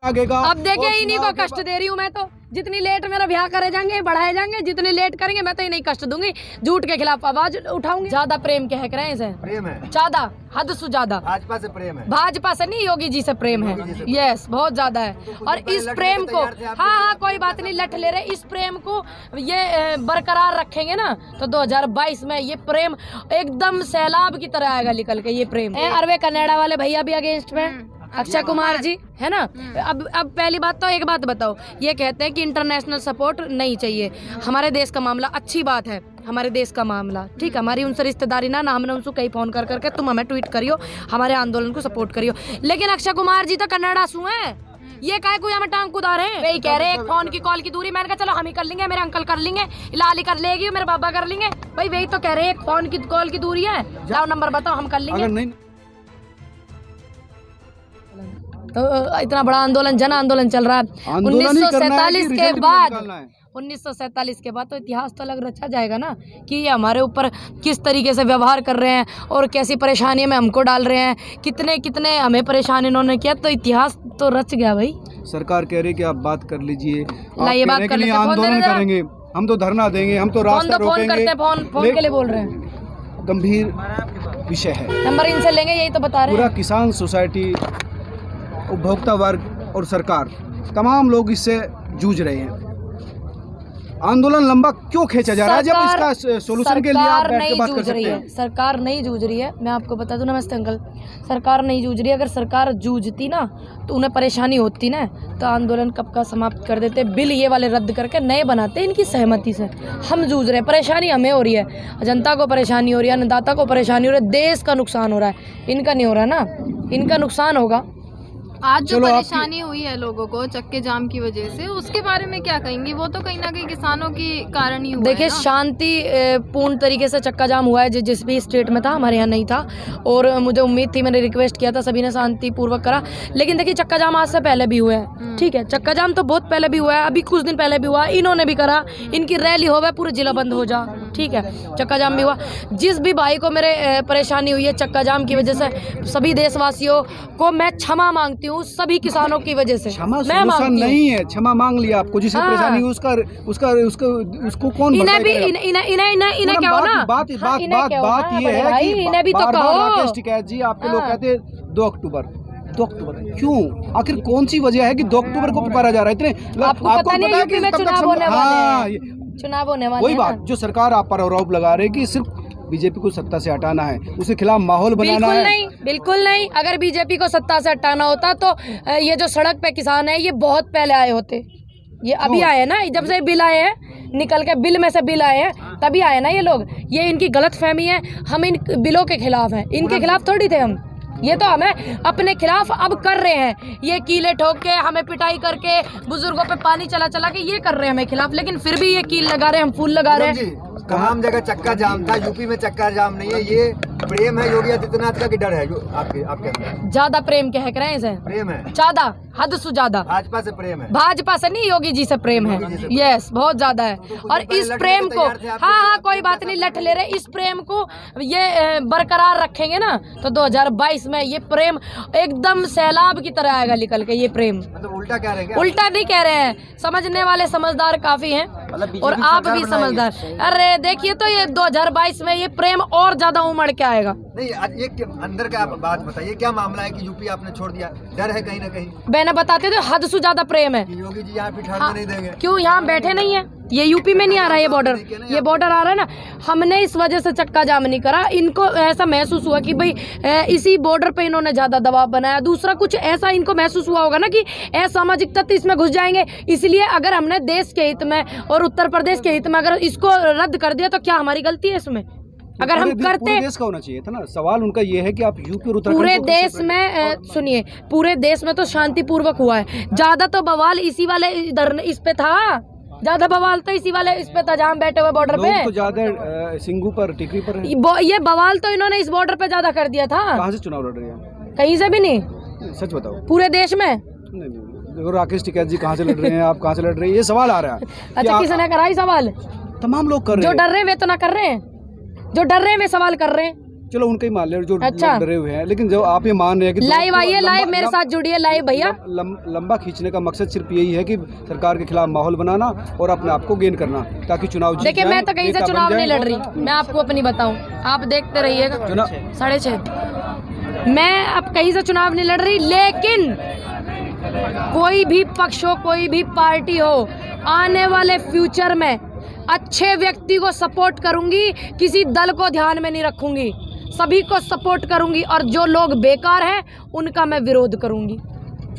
आगे का अब देखिए इन्हीं को कष्ट दे रही हूँ मैं तो। जितनी लेट मेरा ब्याह करे जाएंगे बढ़ाए जाएंगे, जितनी लेट करेंगे मैं तो इन्हीं कष्ट दूंगी, झूठ के खिलाफ आवाज उठाऊंगी। ज्यादा प्रेम कह रहे हैं इसे, प्रेम है ज्यादा हद से ज्यादा। भाजपा से प्रेम है, भाजपा से नहीं योगी जी से प्रेम है। यस बहुत ज्यादा है। और इस प्रेम को हाँ कोई बात नहीं लठ ले रहे, इस प्रेम को ये बरकरार रखेंगे ना तो 2022 में ये प्रेम एकदम सैलाब की तरह आएगा निकल के। ये प्रेम अरवे कन्नेडा वाले भैया भी अगेंस्ट में, अक्षय कुमार जी है ना। अब पहली बात तो एक बात बताओ, ये कहते हैं कि इंटरनेशनल सपोर्ट नहीं चाहिए हमारे देश का मामला, अच्छी बात है हमारे देश का मामला, ठीक है। हमारी उनसे रिश्तेदारी ना हमने उनसे कहीं फोन कर करके तुम हमें ट्वीट करियो, हमारे आंदोलन को सपोर्ट करियो। लेकिन अक्षय कुमार जी तो कन्नाडा सु हैं, ये काय कोई हमें टांग कुदा रहे हैं। वही कह रहे हैं फोन की कॉल की दूरी, मैंने कहा चलो हम ही कर लेंगे, मेरे अंकल कर लेंगे, लाली कर लेगी, मेरे बाबा कर लेंगे। भाई वही तो कह रहे हैं फोन की कॉल की दूरी है, जाओ नंबर बताओ हम कर लेंगे। तो इतना बड़ा आंदोलन जन आंदोलन चल रहा है 1947 के बाद। 1947 के बाद तो इतिहास तो अलग रचा जाएगा ना कि ये हमारे ऊपर किस तरीके से व्यवहार कर रहे हैं और कैसी परेशानी में हमको डाल रहे हैं, कितने कितने हमें परेशान इन्होंने किया, तो इतिहास तो रच गया भाई। सरकार कह रही कि आप बात कर लीजिए, ये बात कर लेते, आंदोलन करेंगे, हम तो धरना देंगे, हम तो रास्ता रोकेंगे। फोन के लिए बोल रहे हैं, गंभीर विषय है, नंबर इनसे लेंगे, यही तो बता रहे हैं। पूरा किसान सोसाइटी, उपभोक्ता वर्ग और सरकार तमाम लोग इससे जूझ रहे हैं। आंदोलन लंबा क्यों खींचा जा रहा है जब इसका सोल्यूशन के लिए आप बैठ के बात कर सकते हैं। सरकार नहीं जूझ रही है, मैं आपको बता दूं। नमस्ते अंकल। सरकार नहीं जूझ रही है, अगर सरकार जूझती ना तो उन्हें परेशानी होती ना तो आंदोलन कब का समाप्त कर देते, बिल ये वाले रद्द करके नए बनाते इनकी सहमति से। हम जूझ रहे हैं, परेशानी हमें हो रही है, जनता को परेशानी हो रही है, अन्नदाता को परेशानी हो रही है, देश का नुकसान हो रहा है, इनका नहीं हो रहा ना, इनका नुकसान होगा। आज जो परेशानी हुई है लोगों को चक्के जाम की वजह से, उसके बारे में क्या कहेंगी? वो तो कहीं ना कहीं किसानों के कारण ही हुआ। देखिए शांति पूर्ण तरीके से चक्का जाम हुआ है जिस भी स्टेट में था, हमारे यहाँ नहीं था। और मुझे उम्मीद थी, मैंने रिक्वेस्ट किया था, सभी ने शांति पूर्वक करा। लेकिन देखिए चक्का जाम आज से पहले भी हुआ है, ठीक है, चक्का जाम तो बहुत पहले भी हुआ है, अभी कुछ दिन पहले भी हुआ, इन्होंने भी करा, इनकी रैली हो गई, पूरा जिला बंद हो जा, ठीक है, चक्का जाम भी हुआ। जिस भी भाई को मेरे परेशानी हुई है चक्का जाम की वजह से, सभी देशवासियों को मैं क्षमा मांगती हूँ, सभी किसानों की वजह से। क्षमा नहीं है, क्षमा मांग लिया आपको, जिसे परेशानी उसका उसको कौन इन्हें भी इन्हें क्या हो ना, बात ये है कि इन्हें भी तो कहो। राकेश टिकैत जी, आपके लोग कहते हैं 2 अक्टूबर, 2 अक्टूबर क्यों? आखिर कौन सी वजह है कि 2 अक्टूबर को पुकारा जा रहा है? इतने आपको पता नहीं है यूपी में चुनाव होने वाले हैं, चुनाव होने वाले हैं। वही बात जो सरकार आप पर आरोप लगा रहे हैं कि सिर्फ बीजेपी को सत्ता से हटाना है, उसके खिलाफ माहौल बनाना है। बिल्कुल नहीं। अगर बीजेपी को सत्ता से हटाना होता तो ये जो सड़क पे किसान है ये बहुत पहले आए होते। ये अभी आए ना, जब से बिल आए हैं, निकल के बिल में से बिल आए हैं तभी आए ना ये लोग। ये इनकी गलत फहमी है, हम इन बिलों के खिलाफ हैं, इनके खिलाफ थोड़ी थे हम। ये तो हमें अपने खिलाफ अब कर रहे हैं, ये कीले ठोक के, हमें पिटाई करके, बुजुर्गों पे पानी चला चला के ये कर रहे हैं हमें खिलाफ। लेकिन फिर भी ये कील लगा रहे हैं, हम फूल लगा रहे हैं। तमाम जगह चक्का जाम था, यूपी में चक्का जाम नहीं है। ये प्रेम है योगी आदित्यनाथ का कि डर है जो आपके अंदर? ज्यादा प्रेम कह रहे हैं इसे, प्रेम है ज्यादा हद से ज्यादा। भाजपा से प्रेम है, भाजपा से नहीं योगी जी से प्रेम है। यस बहुत ज्यादा है। और इस प्रेम को हाँ कोई बात नहीं लठ ले रहे, इस प्रेम को ये बरकरार रखेंगे ना तो 2022 में ये प्रेम एकदम सैलाब की तरह आएगा निकल के। ये प्रेम मतलब उल्टा कह रहे हैं? उल्टा नहीं कह रहे हैं, समझने वाले समझदार काफी हैं और आप भी समझदार। अरे देखिए तो ये 2022 में ये प्रेम और ज्यादा उमड़ के आएगा। नहीं ये अंदर का बात बताइए, क्या मामला है कि यूपी आपने छोड़ दिया? डर है कहीं ना कहीं? मैंने बताते थे हद से ज्यादा प्रेम है। योगी जी यहाँ पिठार नहीं देंगे? क्यों यहाँ बैठे नहीं है? ये यूपी में नहीं आ रहा है, ये बॉर्डर आ रहा है ना। हमने इस वजह से चक्का जाम नहीं करा, इनको ऐसा महसूस हुआ कि भाई इसी बॉर्डर पे इन्होंने ज्यादा दबाव बनाया। दूसरा कुछ ऐसा इनको महसूस हुआ होगा ना कि असामाजिक तत्व इसमें घुस जाएंगे, इसलिए अगर हमने देश के हित में और उत्तर प्रदेश के हित में अगर इसको रद्द कर दिया तो क्या हमारी गलती है इसमें? अगर हम करते, पूरे देश का होना चाहिए था ना। सवाल उनका ये है कि आप यूपी और उत्तराखंड पूरे देश में सुनिए, पूरे देश में तो शांतिपूर्वक हुआ है। ज्यादा तो बवाल इसी वाले इधर इस पे था, ज्यादा बवाल तो इसी वाले इस पे था जहाँ बैठे हुए बॉर्डर पे। तो ज्यादा सिंगू पर, टिकरी पर ये बवाल तो इन्होंने इस बॉर्डर पे ज्यादा कर दिया था। कहाँ से चुनाव लड़ रहे हैं? कहीं से भी नहीं, सच बताओ। पूरे देश में देखो राकेश टिकैत जी कहाँ से लड़ रहे हैं, आप कहाँ से लड़ रहे हैं, ये सवाल आ रहा है। अच्छा किसने करा ये सवाल? तमाम लोग कर रहे हैं। जो डर रहे हैं वे तो ना कर रहे हैं, जो डर रहे हैं वे सवाल कर रहे हैं। चलो उनका ही मान ले जो अच्छा। डरे हुए हैं, लेकिन जब आप ये मान रहे हैं कि लाइव आइए, लाइव मेरे साथ जुड़िए लाइव भैया। लंबा खींचने का मकसद सिर्फ यही है कि सरकार के खिलाफ माहौल बनाना और अपने आप को गेन करना, ताकि चुनाव जीत देखिए जाएं, मैं तो कहीं से नेता चुनाव बन नहीं जाएं। लड़ रही, मैं आपको अपनी बताऊं, आप देखते रहिएगा। 6:30 मैं अब कहीं से चुनाव नहीं लड़ रही, लेकिन कोई भी पक्ष हो, कोई भी पार्टी हो, आने वाले फ्यूचर में अच्छे व्यक्ति को सपोर्ट करूंगी, किसी दल को ध्यान में नहीं रखूंगी, सभी को सपोर्ट करूंगी, और जो लोग बेकार हैं उनका मैं विरोध करूंगी।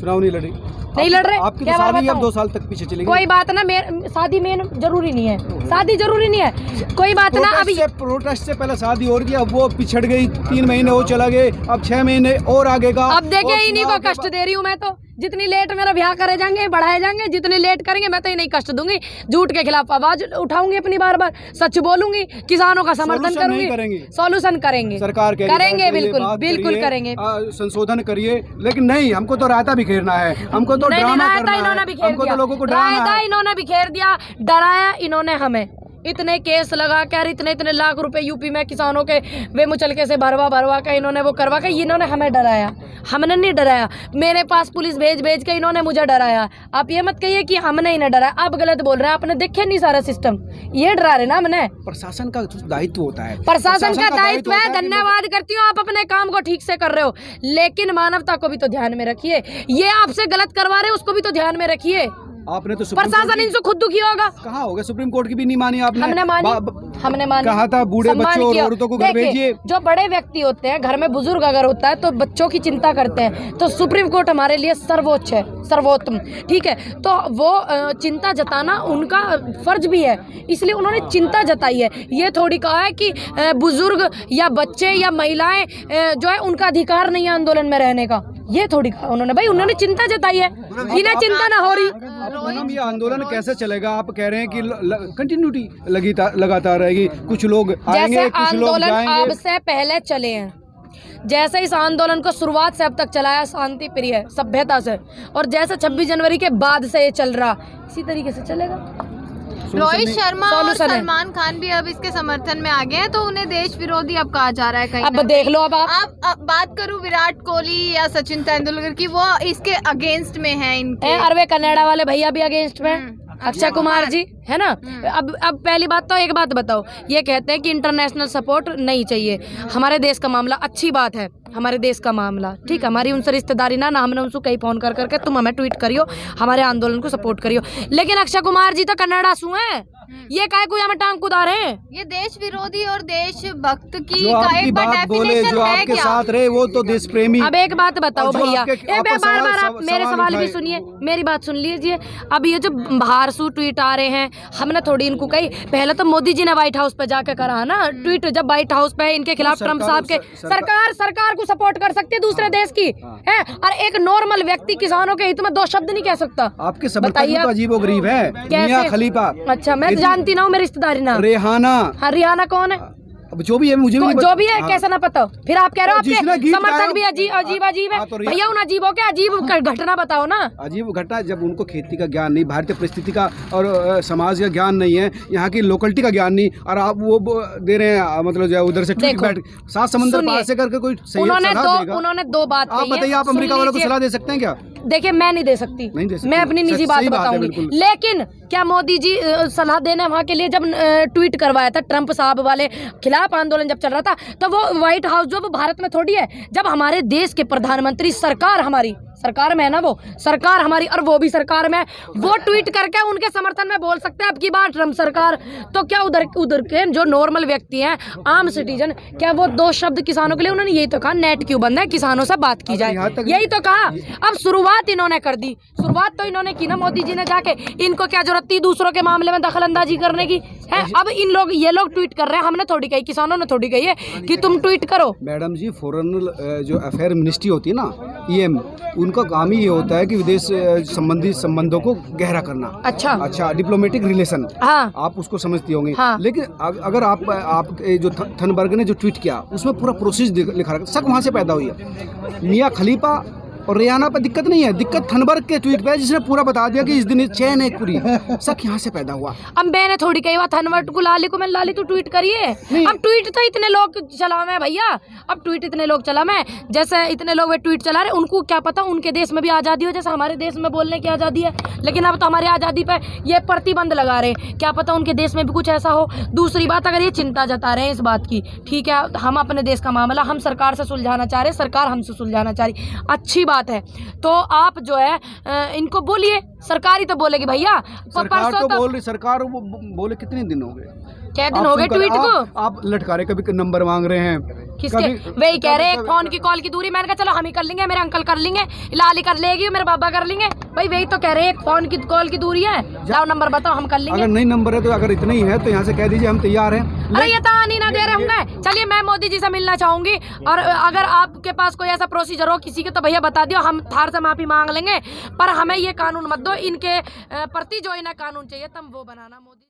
चुनाव नहीं लड़ी, नहीं लड़ रहे, आपकी क्या तो शादी बताऊं? अब 2 साल तक पीछे चलेगी। कोई बात ना, शादी मेन जरूरी नहीं है, शादी जरूरी नहीं है, कोई बात ना। अभी प्रोटेस्ट से पहले शादी हो रही है, अब वो पिछड़ गई, 3 महीने वो चला गए, अब 6 महीने और आगेगा। अब देखिए इन्हीं को कष्ट दे रही हूँ मैं, तो जितनी लेट मेरा ब्याह करे जाएंगे, बढ़ाए जाएंगे, जितनी लेट करेंगे मैं तो इन्हीं कष्ट दूंगी, झूठ के खिलाफ आवाज उठाऊंगी, अपनी बार बार सच बोलूंगी, किसानों का समर्थन करूंगी, सॉल्यूशन करेंगे, सरकार करेंगे, बिल्कुल बिल्कुल करेंगे, संशोधन करिए, लेकिन नहीं, हमको तो रायता बिखेरना है, हमको तो ड्रामा करना है, हमको तो लोगों को डराना है। इन्होंने बिखेर दिया, डराया इन्होंने हमें, इतने केस लगा कर इतने लाख रुपए यूपी में किसानों के वे मुचलके से भरवा के इन्होंने वो करवा के, इन्होंने हमें डराया, हमने नहीं डराया। मेरे पास पुलिस भेज के इन्होंने मुझे डराया। आप ये मत कहिए कि हमने इन्हें डराया, आप गलत बोल रहे हैं, आपने देखे नहीं सारा सिस्टम, ये डरा रहे ना हमने। प्रशासन का दायित्व होता है, प्रशासन का दायित्व है, धन्यवाद करती हूँ, आप अपने काम को ठीक से कर रहे हो, लेकिन मानवता को भी तो ध्यान में रखिए। ये आपसे गलत करवा रहे हैं, उसको भी तो ध्यान में रखिए। आपने तो प्रशासन इनसे खुद दुखी होगा। कहाँ होगा, सुप्रीम कोर्ट की भी नहीं मानी आपने। हमने मानी कहा था बूढ़े बच्चों और औरतों को घर भेजिए। जो बड़े व्यक्ति होते हैं, घर में बुजुर्ग अगर होता है तो बच्चों की चिंता करते हैं, तो सुप्रीम कोर्ट हमारे लिए सर्वोच्च है, सर्वोत्तम, ठीक है। तो वो चिंता जताना उनका फर्ज भी है, इसलिए उन्होंने चिंता जताई है। ये थोड़ी कहा है कि बुजुर्ग या बच्चे या महिलाएं जो है उनका अधिकार नहीं है आंदोलन में रहने का, ये थोड़ी कहा उन्होंने। भाई उन्होंने चिंता जताई है, इन्हें चिंता ना हो रही। मैडम ये आंदोलन कैसे चलेगा? आप कह रहे हैं कि कंटिन्यूटी लगातार रहेगी, कुछ लोग आएंगे, जैसे कुछ लोग आंदोलन जाएंगे। अब से पहले चले हैं, जैसे इस आंदोलन को शुरुआत से अब तक चलाया शांति प्रिय सभ्यता से, और जैसे 26 जनवरी के बाद से ये चल रहा, इसी तरीके से चलेगा। रोहित शर्मा और सॉल्यूशन है। सलमान खान भी अब इसके समर्थन में आ गए हैं, तो उन्हें देश विरोधी अब कहा जा रहा है कहीं अब ना देख कहीं। लो, अब अब बात करूं विराट कोहली या सचिन तेंदुलकर की, वो इसके अगेंस्ट में हैं इनके। और वे कनाडा वाले भैया भी अगेंस्ट में, अक्षय कुमार जी है ना। अब पहली बात तो एक बात बताओ, ये कहते हैं कि इंटरनेशनल सपोर्ट नहीं चाहिए, हमारे देश का मामला, अच्छी बात है, हमारे देश का मामला ठीक, हमारी उनसे रिश्तेदारी ना हमने उनसे कहीं फोन कर करके तुम हमें ट्वीट करियो, हमारे आंदोलन को सपोर्ट करियो, लेकिन अक्षय कुमार जी तो कनाडा सु हैं, ये काय कोई हमें टांग कुदा रहे हैं। ये देश विरोधी और देशभक्त की जो आपकी बात बोले, जो आपके साथ रहे, वो तो देश प्रेमी। अब एक बात बताओ भैया, बार आप मेरे सवाल भी उठाए। सुनिए, मेरी बात सुन लीजिए। अब ये जो बाहर सू ट्वीट आ रहे हैं, हमने थोड़ी इनको कही, पहले तो मोदी जी ने व्हाइट हाउस पे जाके करा ना ट्वीट, जब व्हाइट हाउस पे इनके खिलाफ ट्रम्प साहब के, सरकार को सपोर्ट कर सकती है दूसरे देश की है, और एक नॉर्मल व्यक्ति किसानों के हित में 2 शब्द नहीं कह सकता। आपके समर्थन तो अजीबोगरीब है। मियां खलीफा, अच्छा मैं जानती ना हूँ, मेरी रिश्तेदारी ना। रेहाना, हाँ रिहाना कौन है? अब जो भी है मुझे भी जो भी है कैसा ना पता हो, फिर आप कह रहे हो आपके गीत समर्थक गाया- भी अजीब है। हाँ, तो भैया उन अजीबों के अजीब घटना बताओ ना। अजीब घटना, जब उनको खेती का ज्ञान नहीं, भारतीय परिस्थिति का और समाज का ज्ञान नहीं है, यहाँ की लोकलिटी का ज्ञान नहीं, और आप वो दे रहे हैं, मतलब जो है उधर से ट्वीट बैठ 7 समंदर पार से करके कोई सही सलाह देगा? उन्होंने 2 बात आप बताइए, आप अमेरिका वालों को सलाह दे सकते हैं क्या? देखिए मैं नहीं दे सकती, मैं अपनी निजी बात बताऊंगी, लेकिन क्या मोदी जी सलाह देने वहाँ के लिए जब ट्वीट करवाया था ट्रम्प साहब वाले खिलाफ आंदोलन जब चल रहा था, तो वो व्हाइट हाउस जो वो भारत में थोड़ी है, जब हमारे देश के प्रधानमंत्री, सरकार हमारी सरकार में है ना, वो सरकार हमारी और वो भी सरकार में, वो ट्वीट करके उनके समर्थन में बोल सकते हैं अब की बार ट्रम्प सरकार, तो क्या उधर के जो नॉर्मल व्यक्ति हैं, आम सिटीजन, क्या वो 2 शब्द किसानों के लिए, उन्होंने यही तो कहा नेट क्यों बंद है, किसानों से बात की जाए, यही तो कहा। अब शुरुआत इन्होंने कर दी, शुरुआत तो इन्होंने की ना मोदी जी ने जाके, इनको क्या जरूरत थी दूसरों के मामले में दखल अंदाजी करने की है? अब ये लोग ट्वीट कर रहे हैं, हमने थोड़ी कही, किसानों ने थोड़ी कही है कि तुम ट्वीट करो। मैडम जी, फॉरेन जो अफेयर मिनिस्ट्री होती है ना, EM, उनका काम ही ये होता है कि विदेश संबंधी संबंधों को गहरा करना। अच्छा डिप्लोमेटिक रिलेशन, हाँ। आप उसको समझती होंगी, हाँ। लेकिन अगर आप जो थनबर्ग ने जो ट्वीट किया, उसमें पूरा प्रोसेस लिखा रखा, शक वहाँ से पैदा हुई है। मियां खलीफा और रियाना पर दिक्कत नहीं है, दिक्कत थनबर्ग के ट्वीट पे है जिसने पूरा बता दिया कि इस दिन चैन है पूरी, शक यहाँ से पैदा हुआ। अब मैंने थोड़ी कही बात थनवर्ट को लाली को, मैंने लाली तो ट्वीट करिए। अब ट्वीट तो इतने लोग चला मैं भैया, अब ट्वीट इतने लोग चला मैं, जैसे इतने लोग वे ट्वीट चला रहे, उनको क्या पता उनके देश में भी आज़ादी हो जैसे हमारे देश में बोलने की आज़ादी है, लेकिन अब तो हमारी आज़ादी पे ये प्रतिबंध लगा रहे, क्या पता उनके देश में भी कुछ ऐसा हो। दूसरी बात, अगर ये चिंता जता रहे हैं इस बात की, ठीक है, हम अपने देश का मामला हम सरकार से सुलझाना चाह रहे हैं, सरकार हमसे सुलझाना चाह रही, अच्छी बात है। तो आप जो है इनको बोलिए, सरकार ही तो बोलेगी भैया। सरकार तो बोल रही, सरकार वो बोले कितने दिन हो गए, क्या दिन हो गए ट्वीट को आप लटका रहे, कभी नंबर मांग रहे हैं, किसके? वही कह रहे हैं फोन की कॉल की दूरी, मैंने कहा चलो हम ही कर लेंगे, मेरे अंकल कर लेंगे, लाली कर लेगी, मेरे बाबा कर लेंगे, भाई वही तो कह रहे हैं फोन की कॉल की दूरी है, जाओ नंबर बताओ हम कर लेंगे। अगर नहीं नंबर है तो अगर इतना ही है तो यहाँ से कह दीजिए हम तैयार हैं। अरे ये तो आने ना दे रहे होंगे। चलिए मैं मोदी जी से मिलना चाहूंगी, और अगर आपके पास कोई ऐसा प्रोसीजर हो किसी के तो भैया बता दियो, हम थार से माफी मांग लेंगे, पर हमें ये कानून मत दो, इनके प्रति जो इन्हें कानून चाहिए तुम वो बनाना मोदी।